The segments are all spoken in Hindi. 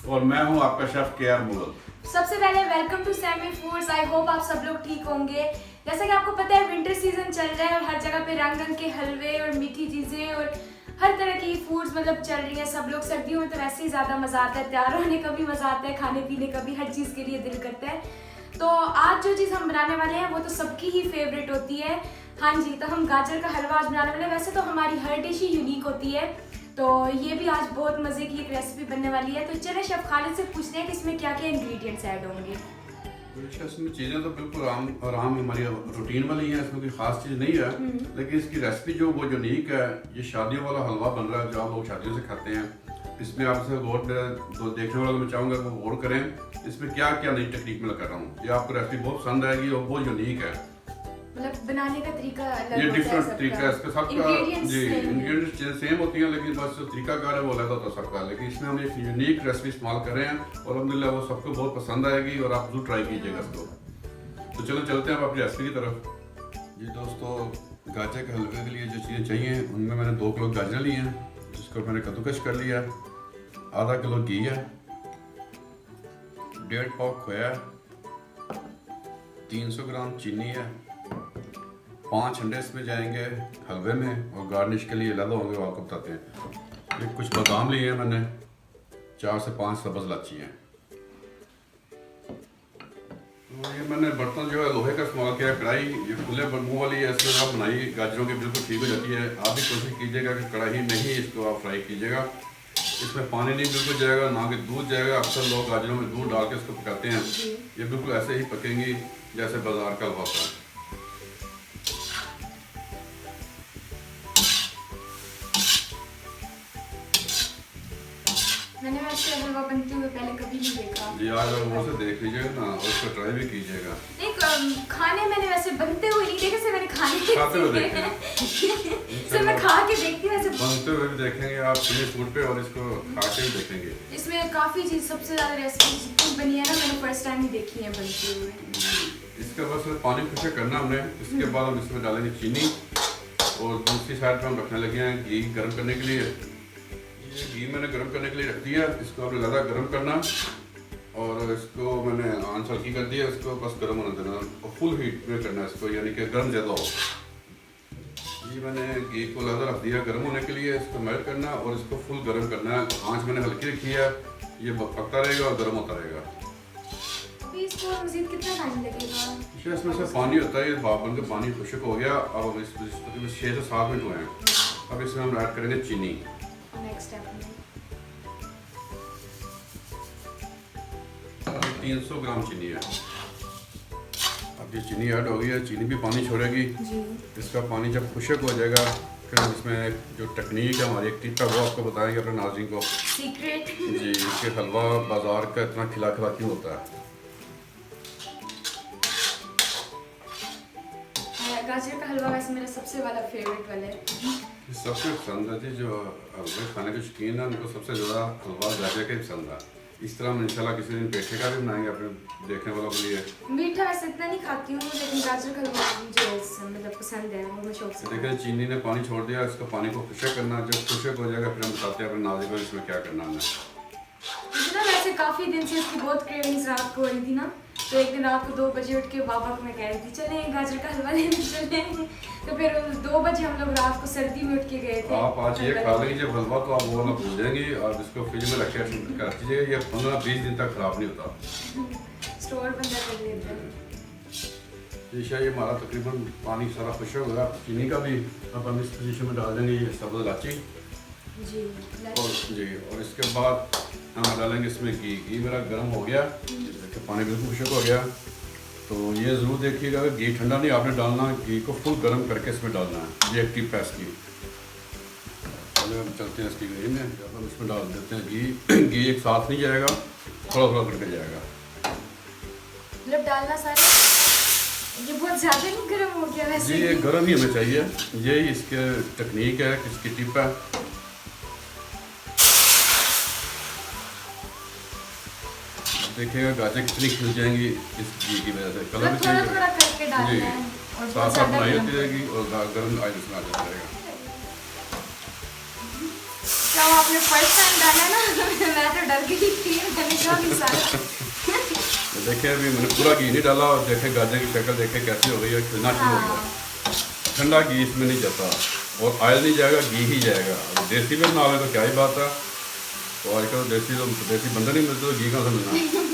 और मैं हूं आपका शेफ केआर मुगल। सबसे पहले welcome to Sammy foods. I hope आप सब लोग ठीक होंगे। जैसा कि आपको पता है विंटर सीजन चल रहा है और हर जगह पे रंग रंग के हलवे और मीठी चीज़ें और हर तरह की फूड्स मतलब चल रही हैं। सब लोग सर्दियों में तो वैसे ही ज़्यादा मज़ा आता है, तैयार होने का भी मज़ा आता है, खाने पीने का भी, हर चीज़ के लिए दिल करता है। तो आज जो चीज़ हम बनाने वाले हैं वो तो सबकी ही फेवरेट होती है। हाँ जी, तो हम गाजर का हलवा आज बनाने वाले हैं। वैसे तो हमारी हर डिश ही यूनिक होती है, तो ये भी आज बहुत मज़े की एक रेसिपी बनने वाली है। तो चले शेफ खालिद से पूछते हैं कि इसमें क्या क्या इंग्रेडिएंट्स ऐड होंगे। इसमें चीज़ें तो बिल्कुल आराम हमारी रूटीन वाली हैं, इसमें कोई खास चीज़ नहीं है। लेकिन इसकी रेसिपी जो वो यूनिक है, ये शादियों वाला हलवा बन रहा है जो आप लोग शादियों से खाते हैं। इसमें आपसे गौर तो देखने वालों मैं चाहूँगा कि वो गौर करें इसमें क्या क्या नई टेक्निक में कर रहा हूँ। ये आपको रेसिपी बहुत पसंद आएगी और बहुत यूनिक है। मतलब बनाने का तरीका अलग ये होता डिफरेंट है तरीका है इसका सबका। जी, इंग्रेडिएंट्स सेम होती हैं लेकिन बस तरीकाकार है वो अलग होता है सबका। लेकिन इसमें हम एक यूनिक रेसिपी इस्तेमाल कर रहे हैं और अल्हम्दुलिल्लाह वो सबको बहुत पसंद आएगी और आप जरूर ट्राई कीजिएगा इसको। तो चलो चलते हैं अब अपनी रेसिपी की तरफ। जी दोस्तों, गाजर के हलवे के लिए जो चीज़ें चाहिए उनमें मैंने 2 किलो गाजर लिए हैं, जिसको मैंने कद्दूकश कर लिया। आधा किलो घी है, 1.5 पाव खोया है, 300 ग्राम चीनी है, 5 अंडे इसमें जाएंगे हलवे में और गार्निश के लिए अलग होंगे वो आपको बताते हैं। ये कुछ बादाम लिए हैं मैंने, 4 से 5 सब्ज़ इलायची हैं। तो ये मैंने बर्तन जो है लोहे का इस्तेमाल किया है। कढ़ाई ये खुले मुँह वाली है, इसमें आप बनाई गाजरों की बिल्कुल ठीक हो जाती है। आप भी कोशिश कीजिएगा कि कढ़ाई में ही इसको आप फ्राई कीजिएगा। इसमें पानी नहीं बिल्कुल जाएगा, ना कि दूध जाएगा। अक्सर लोग गाजरों में दूध डाल के इसको पकाते हैं, ये बिल्कुल ऐसे ही पकेंगी जैसे बाजार का हलवा होता है। मैंने वैसे हलवा बनते हुए पहले कभी नहीं देखा। जी, आज आप वो से देख लीजिएगा ना और उसको ट्राई भी कीजिएगा। नहीं, खाने मैंने वैसे बनते हुए नहीं देखे, सिर्फ मैंने खाते हुए देखे सिर्फ मैं खा के देखती हूँ। वैसे बनते हुए भी देखेंगे आप चीनी फूड पे और इसको खा के भी देखेंगे। इसमें काफ़ी चीज़ सबसे ज़्यादा रेसिपी जितनी बनी है ना मैंने फर्स्ट टाइम ही देखी है बनते हुए। इसका बस पानी खुशक करना हमने। इसके बाद हम इसमें डालेंगे चीनी और दूसरी साइड पर हम रखने लगे हैं घी गर्म करने के लिए। ये घी मैंने गर्म करने के लिए रख दिया, इसको आपने ज़्यादा गर्म करना और इसको मैंने आंच हल्की कर दिया। इसको बस गर्म होने देना और फुल हीट में करना है इसको, यानी कि गर्म ज़्यादा हो। ये मैंने घी को ज़्यादा रख दिया गर्म होने के लिए। इसको मेल्ट करना और इसको फुल गर्म करना है। आंच मैंने हल्की रखी है, ये पकता रहेगा और गर्म होता रहेगा। अभी इसको मज़ीद कितना टाइम लगेगा? इसमें से पानी होता है, ये भाप बन के पानी खुशक हो गया। अब इस 6 से 7 मिनट हुए हैं। अब इसमें हम ऐड करेंगे चीनी। नेक्स्ट स्टेप में 300 ग्राम चीनी है। अब ये चीनी ऐड हो गई है, चीनी भी पानी छोड़ेगी जी। इसका पानी जब खुशक हो जाएगा फिर हम इसमें जो टेक्निक है हमारी एक टिप है वो आपको बताएंगे अपने नाज़रीन को। सीक्रेट। जी, इसके हलवा बाजार का इतना खिला खिला क्यों होता है। गाजर का हलवा वैसे मेरा सबसे वाला फेवरेट वाला है। सबसे पसंद है जी, जो हलवे खाने के शौकीन है उनको सबसे ज़्यादा हलवा गाजर का ही पसंद है। इस तरह हम इंशाल्लाह किसी दिन पेठे का भी बनाएंगे अपने देखने वालों के लिए। मीठा वैसे इतना नहीं खाती हूँ लेकिन गाजर का हलवा मुझे मतलब पसंद है, वो मैं शौक से। देखिए चीनी ने पानी छोड़ दिया, इसका पानी को खुशक करना। जब खुशक हो जाएगा फिर हम बताते हैं अपने नाज़रीन को इसमें क्या करना है। मुझे ना वैसे काफ़ी दिन से इसकी बहुत क्रेविंग्स रात को हो रही थी ना, तो एक दिन रात को 2 बजे उठ के बाबा को मैं कह रही थी चले गाजर का हलवा लेने चले। तो फिर 2 बजे हम लोग रात को सर्दी में उठ के गए थे। आप आज ये खा लीजिए हलवा तो आप वो वाला भूल जाएंगे और इसको फ्रिज में रख के रख दीजिए। ये 15-20 दिन तक खराब नहीं होता। स्टोर बंदा कर लेते हैं। ये हमारा तकरीबन पानी सारा खुशक हो गया। चीनी का भी अब हम इस पोजीशन में डाल देंगे ये सब्ज़ इलायची जी। और इसके बाद हम डालेंगे इसमें घी मेरा गर्म हो गया, पानी बिल्कुल खुशक हो गया। तो ये ज़रूर देखिएगा कि घी ठंडा नहीं आपने डालना, घी को फुल गर्म करके इसमें डालना है। ये एक टिप है इसकी। पहले हम चलते हैं इसकी घी में, जब हम इसमें डाल देते हैं घी। घी एक साथ नहीं जाएगा, थोड़ा थोड़ा करके जाएगा। मतलब डालना सारा, ये बहुत ज़्यादा नहीं गर्म हो गया वैसे? जी, ये गर्म ही हमें चाहिए, यही इसके टेक्निक है, इसकी टिप है। देखिएगा गाजर कितनी खिल जाएंगी इस घी की वजह से, कलर भी चेंज थोड़ा करके डालना है और साथ साथ बनाई होती रहेगी और गर्म ऑयल इसमें आ जाता रहेगा। क्या आपने फर्स्ट टाइम डाला ना मैं तो डर गई थी। अच्छा भी सारा। तो देखें अभी मैंने पूरा घी नहीं डाला और देखें गाजर की शक्ल देखें कैसी हो गई है, खिलना शुरू हो गया। ठंडा घी इसमें नहीं जाता और ऑयल नहीं जाएगा, घी ही जाएगा। अगर देसी में बना ले तो क्या ही बात है। तो आजकल देसी बंदा नहीं मिलता तो घी कहाँ से मिलना।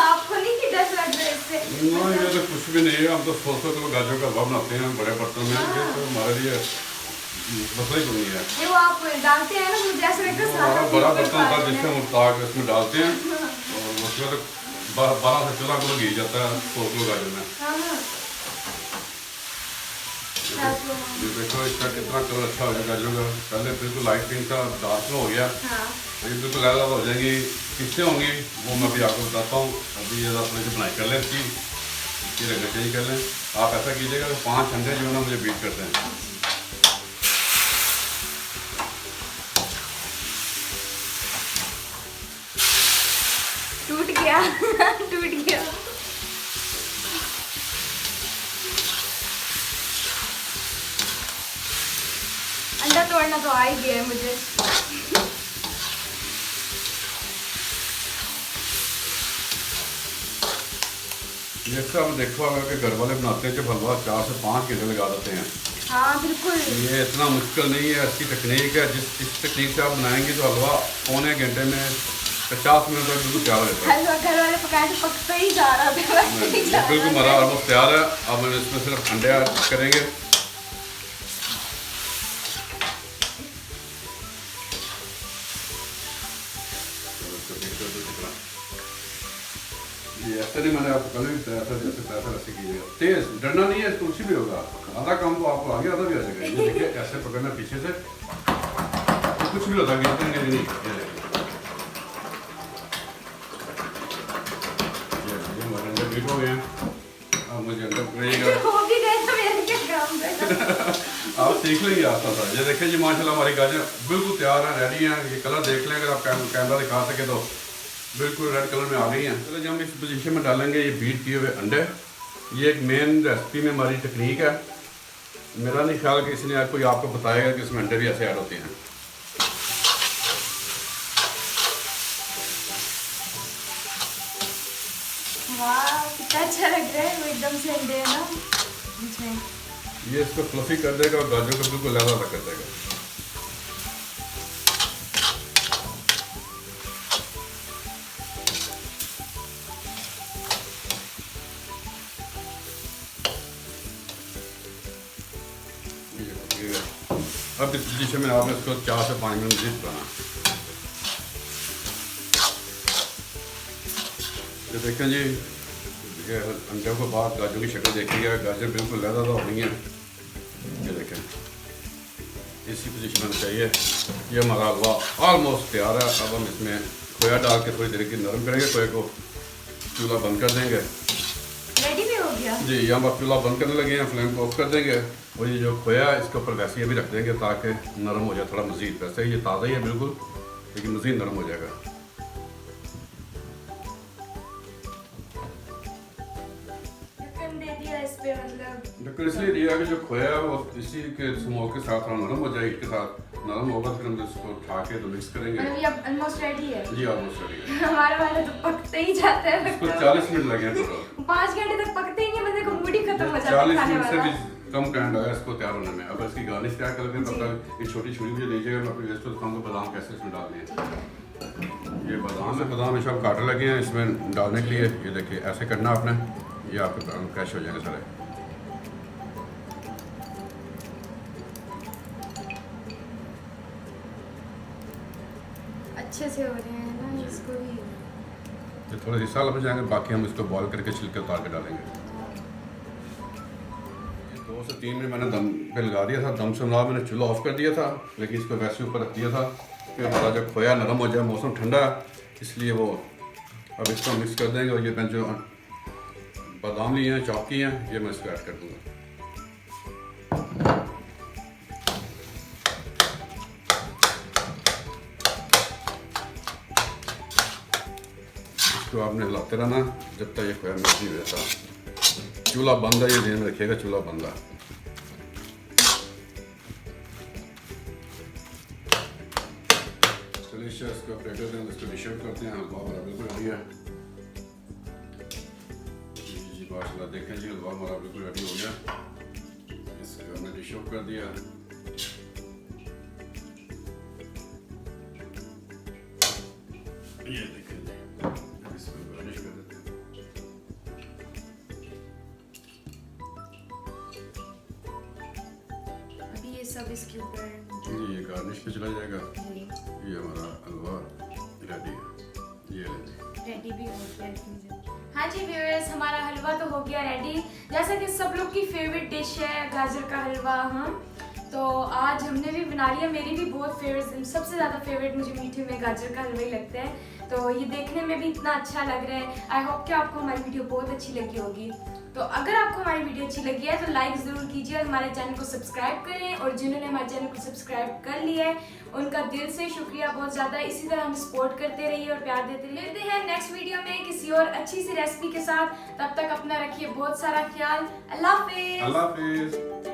आपको नहीं कि डर लग रहा है इससे? ना ये तो कुछ भी नहीं है, हम तो 100 किलो गाजर का हलवा बनाते हैं बड़े बर्तन में, ये तो हमारे लिए मसला ही नहीं है। ये वो आप डालते हैं ना, मुझे ऐसा लगता है सारा बड़ा ऊपर बर्तन होता है डालते जिससे हैं। हम ताक इसमें डालते हैं और उसमें तो 12 से 14 किलो घी जाता है 100 किलो गाजर में। हाँ, हाँ। ये देखो इसका कितना कलर अच्छा हो गया गाजरों का। पहले बिल्कुल लाइट पिंक था, डार्क में हो गया। हाँ। ये बिल्कुल लाल हो जाएंगी। किससे होंगी वो मैं अभी आपको बताता हूँ। अभी ये अपने से बनाई कर लें इसकी रंग चेंज कर लें। आप ऐसा कीजिएगा तो 5 अंडे जो है ना मुझे बीट करते हैं। टूट गया टूट गया। अंडा तोड़ना तो आ ही गया है मुझे। ये सब देखो अगर के घर वाले बनाते हैं जब हलवा 4 से 5 घंटे लगा देते हैं। हाँ बिल्कुल। ये इतना मुश्किल नहीं है, अच्छी तकनीक है। इस तकनीक से आप बनाएंगे तो हलवा पौने घंटे में 50 मिनट तक बिल्कुल तैयार हो जाता है। हलवा घर वाले पकाए तो पकता ही जा रहा था, वैसे ही जा रहा बिल्कुल था। हमारा ऑलमोस्ट तैयार है। अब हम इसमें सिर्फ अंडे ऐड करेंगे। ये ऐसे नहीं, मैंने आपको कल भी बताया था जैसे ऐसे कीजिएगा। तेज डरना नहीं है, इसको कुछ भी होगा। आधा काम तो आपको आगे आधा भी आ जाएगा। ये देखिए ऐसे पकड़ना पीछे से, तो कुछ भी होता गिरते नहीं। ये देखिए ये हमारे अंदर बीट हो गए हैं। अब मुझे अंदर पकड़िएगा। हो भी गए तो मेरे क्या काम है। आप सीख लेंगे आस्ता आस्ता। ये देखिए जी माशाल्लाह हमारी गाजर बिल्कुल तैयार है, रेडी हैं। ये कलर देख लें, अगर आप कैमरा दिखा सके तो बिल्कुल रेड कलर में आ गई हैं। चलो जी हम इस पोजीशन में डालेंगे ये बीट किए हुए अंडे। ये एक मेन रेसिपी में हमारी टेक्निक है। मेरा नहीं ख्याल कि इसने कोई आपको बताएगा कि इसमें अंडे भी ऐसे ऐड होते हैं। वाह कितना अच्छा लग रहा है, वो एकदम से अंडे है ना इसमें। ये इसको फ्लफी कर देगा और गाजर को बिल्कुल लहदा कर देगा। अब इस पोजीशन में आपने इसको 4 से 5 मिनट मज़ीद बनाना। ये देखें जी, ये अंडों को बाद गाजरों की शक्ल देखिएगा। गाजर बिल्कुल लहदा हो रही है। ये देखें इसी पोजीशन में चाहिए। ये हमारा हलवा ऑलमोस्ट तैयार है। अब हम इसमें खोया डाल के थोड़ी देर की नरम करेंगे। खोए को चूल्हा बंद कर देंगे। रेडी भी हो गया जी, यहाँ पर चूल्हा बंद करने लगे हैं, फ्लेम को ऑफ कर देंगे। और ये जो खोया है इसके ऊपर वैसे ही भी रख देंगे ताकि नरम हो जाए थोड़ा मज़ीद। वैसे ये ताज़ा ही है बिल्कुल, लेकिन मज़ीद नरम हो जाएगा। ढक्कन दे दिया इस पे, मतलब ढक्कन इसलिए दिया कि जो खोया है वो इसी के स्मोक के साथ थोड़ा नरम हो जाए। इसके साथ नरम होगा फिर हम इसको उठा के तो मिक्स करेंगे। मतलब ये अब ऑलमोस्ट रेडी है। जी ऑलमोस्ट रेडी है। हमारे वाले तो पकते ही जाते हैं। इसको 40 मिनट लगे हैं टोटल। 5 घंटे तक पकते ही नहीं, बंदे को मूड ही खत्म हो जाता है 40 खाने मिनट से वाला। भी कम टाइम लगा इसको तैयार होने में। अब इसकी गार्निश तैयार कर लेते हैं। तब तक एक छोटी छुरी मुझे दीजिएगा, मैं अपने गेस्ट को दिखाऊंगा बादाम कैसे इसमें डालने हैं। ये बादाम ये सब काटने लगे हैं इसमें डालने के लिए। ये देखिए ऐसे करना आपने, ये आपके बादाम क्रश हो जाएंगे सारे। अच्छे से हो रहे हैं ना इसको भी। ये थोड़ा हिस्सा लग जाएंगे, बाकी हम इसको बॉईल करके छिलके उतार के डालेंगे। 2 से 3 मिनट मैंने दम पे लगा दिया था। दम से मिला मैंने चूल्हा ऑफ कर दिया था, लेकिन इसको वैसे ऊपर रख दिया था कि हमारा जब खोया नरम हो जाए। मौसम ठंडा है इसलिए वो अब इसको मिक्स कर देंगे। और ये मैं जो बादाम लिए हैं चॉप किए हैं ये मैं इसको ऐड कर दूँगा। इसको आपने हिलाते रहना जब तक ये खोया मिक्स नहीं हो जाता। चूल्हा बंद है, ये ध्यान में रखिएगा, चूल्हा बंद है। डिलीशियस इसको प्लेट करते हैं, इसको डिश आउट करते हैं। हलवा हमारा बिल्कुल रेडी है। जी माशाल्लाह, देखें जी हलवा हमारा बिल्कुल रेडी हो गया। इसको हमने डिश आउट कर दिया। ये देखें जी, इसको गार्निश कर देते हैं। अभी ये सब इसके ऊपर जी ये गार्निश पे चला जाएगा। ये हमारा हलवा रेडी है। ये रेडी भी हो गया। हाँ जी व्यूअर्स, हमारा हलवा तो हो गया रेडी। जैसा कि सब लोग की फेवरेट डिश है गाजर का हलवा। हाँ, तो आज हमने भी बना लिया। मेरी भी बहुत फेवरेट, सबसे ज़्यादा फेवरेट मुझे मीठे में गाजर का हलवा ही लगता है। तो ये देखने में भी इतना अच्छा लग रहा है। आई होप कि आपको हमारी वीडियो बहुत अच्छी लगी होगी। तो अगर आपको हमारी वीडियो अच्छी लगी है तो लाइक ज़रूर कीजिए और हमारे चैनल को सब्सक्राइब करें। और जिन्होंने हमारे चैनल को सब्सक्राइब कर लिया है उनका दिल से शुक्रिया बहुत ज़्यादा। इसी तरह हम सपोर्ट करते रहिए और प्यार देते रहिए। मिलते हैं नेक्स्ट वीडियो में किसी और अच्छी सी रेसिपी के साथ। तब तक अपना रखिए बहुत सारा ख्याल। अल्लाह हाफिज़। अल्लाह हाफिज़।